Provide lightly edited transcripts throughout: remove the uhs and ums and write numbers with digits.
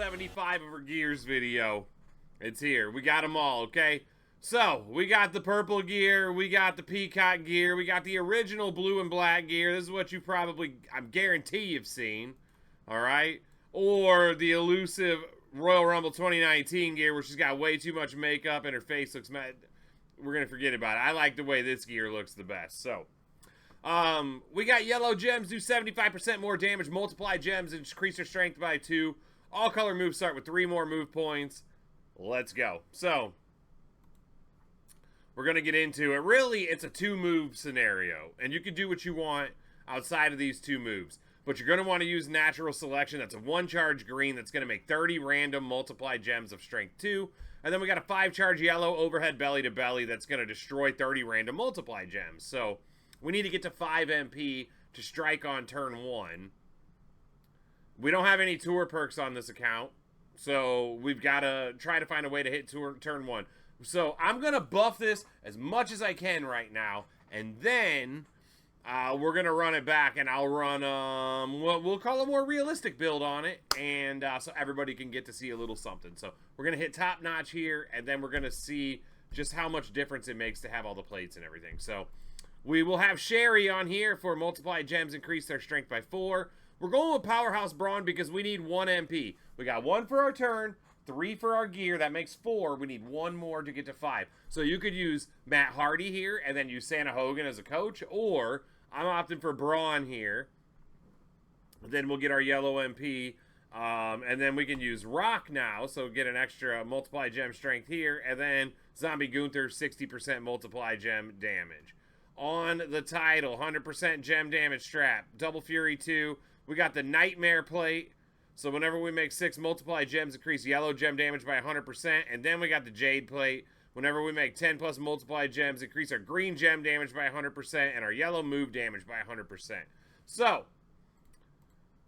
75 of our gears video. It's here. We got them all, okay? So, we got the purple gear, we got the peacock gear, we got the original blue and black gear. This is what you probably, I guarantee you've seen, alright? Or the elusive Royal Rumble 2019 gear, where she's got way too much makeup and her face looks mad. We're going to forget about it. I like the way this gear looks the best. So, we got yellow gems, do 75% more damage, multiply gems, and increase their strength by 2. All color moves start with 3 more move points. Let's go. So, we're going to get into it. Really, it's a 2-move scenario, and you can do what you want outside of these 2 moves. But you're going to want to use natural selection. That's a 1-charge green that's going to make 30 random multiply gems of strength 2. And then we got a 5-charge yellow overhead belly to belly that's going to destroy 30 random multiply gems. So we need to get to 5 MP to strike on turn 1. We don't have any tour perks on this account, so we've got to try to find a way to hit turn 1. So I'm going to buff this as much as I can right now, and then we're going to run it back, and I'll run, we'll call a more realistic build on it, and so everybody can get to see a little something. So we're going to hit top notch here, and then we're going to see just how much difference it makes to have all the plates and everything. So we will have Sherry on here for multiply gems, increase their strength by 4. We're going with Powerhouse Braun because we need 1 MP. We got 1 for our turn, 3 for our gear. That makes 4. We need 1 more to get to 5. So you could use Matt Hardy here and then use Santa Hogan as a coach, or I'm opting for Braun here. Then we'll get our yellow MP, and then we can use Rock now, so get an extra multiply gem strength here, and then Zombie Gunther 60% multiply gem damage. On the title, 100% gem damage strap, Double Fury 2. We got the Nightmare plate. So whenever we make 6 multiply gems, increase yellow gem damage by 100%. And then we got the Jade plate. Whenever we make 10 plus multiply gems, increase our green gem damage by 100% and our yellow move damage by 100%. So,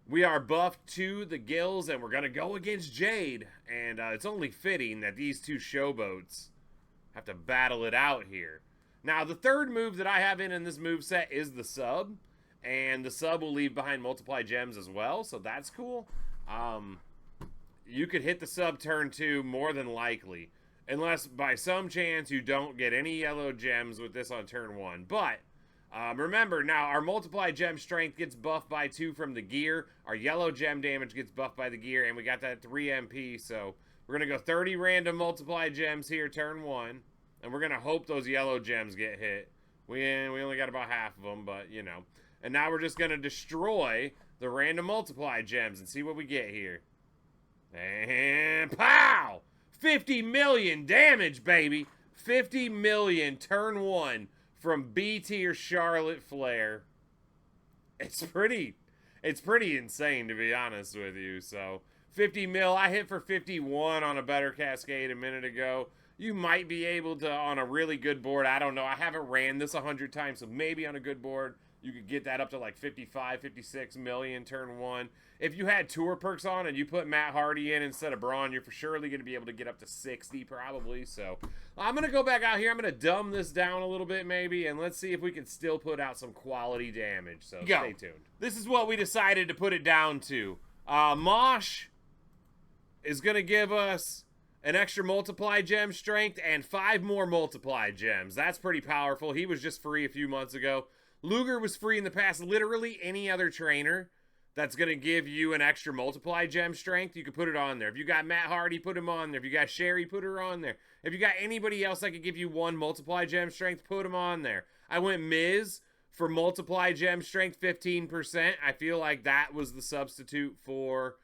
we are buffed to the gills, and we're going to go against Jade. And it's only fitting that these 2 showboats have to battle it out here. Now, the third move that I have in this move set is the sub. And the sub will leave behind multiply gems as well, so that's cool. You could hit the sub turn 2 more than likely, unless by some chance you don't get any yellow gems with this on turn 1. But remember, now our multiply gem strength gets buffed by 2 from the gear. Our yellow gem damage gets buffed by the gear, and we got that 3 MP. So we're going to go 30 random multiply gems here turn 1, and we're going to hope those yellow gems get hit. We only got about half of them, but you know. And now we're just going to destroy the random multiply gems and see what we get here. And pow! 50 million damage, baby. 50 million turn 1 from B tier Charlotte Flair. It's pretty insane, to be honest with you. So 50 mil. I hit for 51 on a better Cascade a minute ago. You might be able to on a really good board. I don't know. I haven't ran this 100 times, so maybe on a good board you could get that up to like 55, 56 million turn 1. If you had tour perks on and you put Matt Hardy in instead of Braun, you're for surely going to be able to get up to 60 probably. So I'm going to go back out here. I'm going to dumb this down a little bit maybe, and let's see if we can still put out some quality damage. So stay tuned. This is what we decided to put it down to. Mosh is going to give us an extra multiply gem strength and 5 more multiply gems. That's pretty powerful. He was just free a few months ago. Luger was free in the past. Literally any other trainer that's going to give you an extra multiply gem strength, you can put it on there. If you got Matt Hardy, put him on there. If you got Sherry, put her on there. If you got anybody else that could give you 1 multiply gem strength, put him on there. I went Miz for multiply gem strength 15%. I feel like that was the substitute for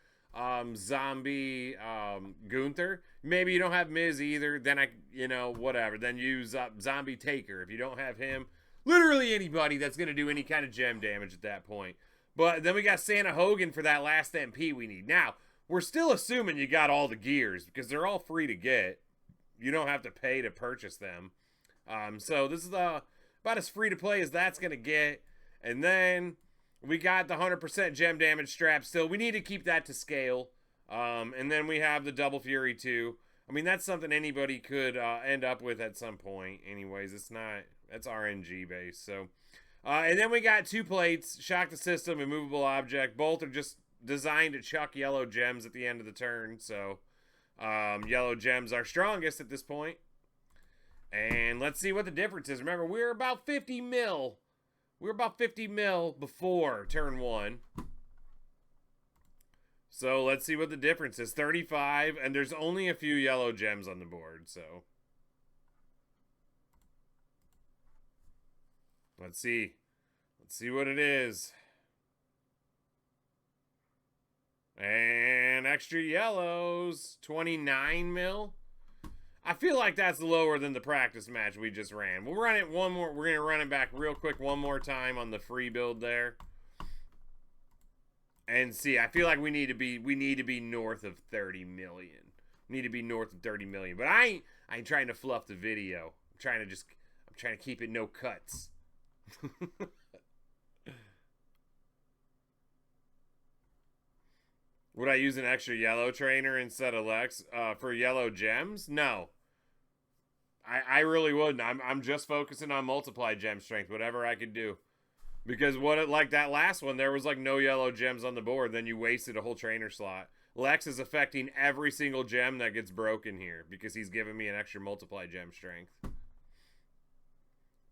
Zombie Gunther. Maybe you don't have Miz either. Then whatever. Then use Zombie Taker. If you don't have him, literally anybody that's going to do any kind of gem damage at that point. But then we got Santa Hogan for that last MP we need. Now, we're still assuming you got all the gears because they're all free to get. You don't have to pay to purchase them. So this is about as free to play as that's going to get. And then we got the 100% gem damage strap still. We need to keep that to scale. And then we have the Double Fury 2. I mean, that's something anybody could end up with at some point. Anyways, that's RNG based. So, and then we got 2 plates, Shock the System, Immovable Object. Both are just designed to chuck yellow gems at the end of the turn, so yellow gems are strongest at this point. And let's see what the difference is. Remember, we're about 50 mil. We're about 50 mil before turn 1. So let's see what the difference is. 35, and there's only a few yellow gems on the board, so. Let's see. Let's see what it is. And extra yellows. 29 mil. I feel like that's lower than the practice match we just ran. We'll run it one more. We're going to run it back real quick one more time on the free build there. And see, I feel like we need to be north of 30 million. We need to be north of 30 million. But I ain't trying to fluff the video. I'm trying to keep it no cuts. Would I use an extra yellow trainer instead of Lex for yellow gems? No. I really wouldn't. I'm just focusing on multiply gem strength, whatever I could do. Because like that last one, there was like no yellow gems on the board. Then you wasted a whole trainer slot. Lex is affecting every single gem that gets broken here because he's giving me an extra multiply gem strength.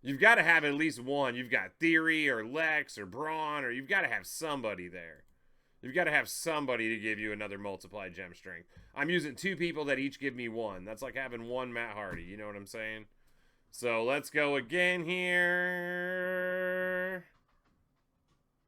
You've got to have at least one. You've got Theory or Lex or Braun, or you've got to have somebody there. You've got to have somebody to give you another multiply gem strength. I'm using 2 people that each give me 1. That's like having 1 Matt Hardy. You know what I'm saying? So let's go again here.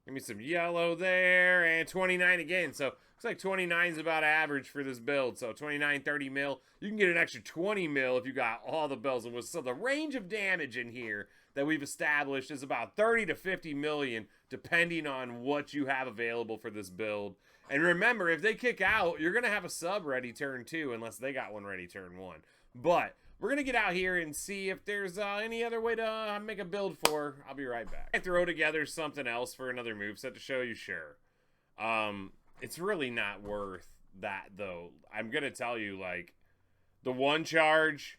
Give me some yellow there. And 29 again. So looks like 29 is about average for this build. So 29, 30 mil. You can get an extra 20 mil if you got all the bells and whistles. So the range of damage in here that we've established is about 30 to 50 million, depending on what you have available for this build. And remember, if they kick out, you're going to have a sub ready turn 2, unless they got one ready turn 1. But we're going to get out here and see if there's any other way to make a build for. I'll be right back. I throw together something else for another moveset to show you, sure. It's really not worth that, though. I'm going to tell you, like, the 1 charge,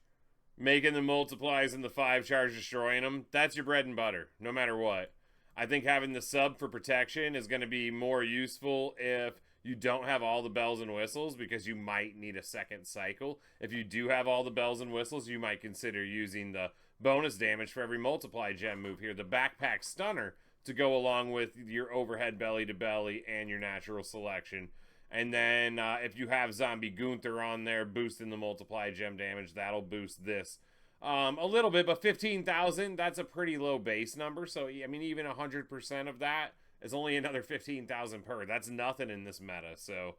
making the multiplies, and the 5 charge destroying them, that's your bread and butter, no matter what. I think having the sub for protection is going to be more useful if you don't have all the bells and whistles, because you might need a second cycle. If you do have all the bells and whistles, you might consider using the bonus damage for every multiply gem move here, the backpack stunner, to go along with your overhead belly to belly and your natural selection. And then if you have Zombie Gunther on there boosting the multiply gem damage, that'll boost this a little bit. But 15,000, that's a pretty low base number. So, I mean, even 100% of that is only another 15,000 per. That's nothing in this meta. So,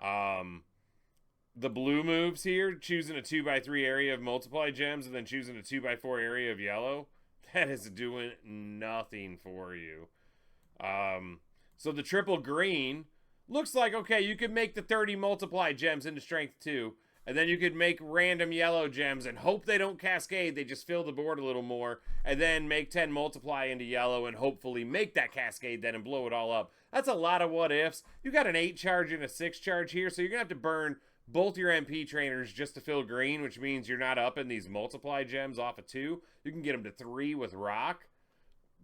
the blue moves here, choosing a 2x3 area of multiply gems and then choosing a 2x4 area of yellow, that is doing nothing for you. So the triple green looks like, okay, you could make the 30 multiply gems into strength 2, and then you could make random yellow gems and hope they don't cascade. They just fill the board a little more, and then make 10 multiply into yellow and hopefully make that cascade then and blow it all up. That's a lot of what ifs. You got an 8 charge and a 6 charge here, so you're going to have to burn both your MP trainers just to fill green, which means you're not upping these multiply gems off of 2. You can get them to 3 with rock,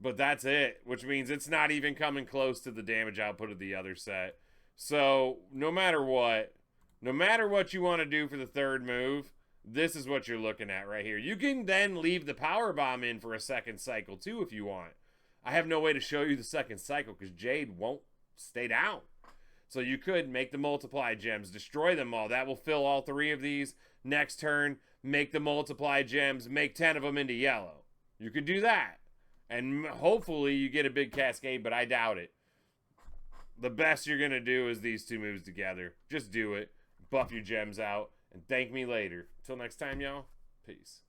but that's it, which means it's not even coming close to the damage output of the other set. So no matter what you want to do for the third move, this is what you're looking at right here. You can then leave the power bomb in for a second cycle too if you want. I have no way to show you the second cycle because Jade won't stay down. So you could make the multiply gems, destroy them all. That will fill all 3 of these. Next turn, make the multiply gems, make 10 of them into yellow. You could do that. And hopefully you get a big cascade, but I doubt it. The best you're going to do is these 2 moves together. Just do it. Buff your gems out. And thank me later. Until next time, y'all. Peace.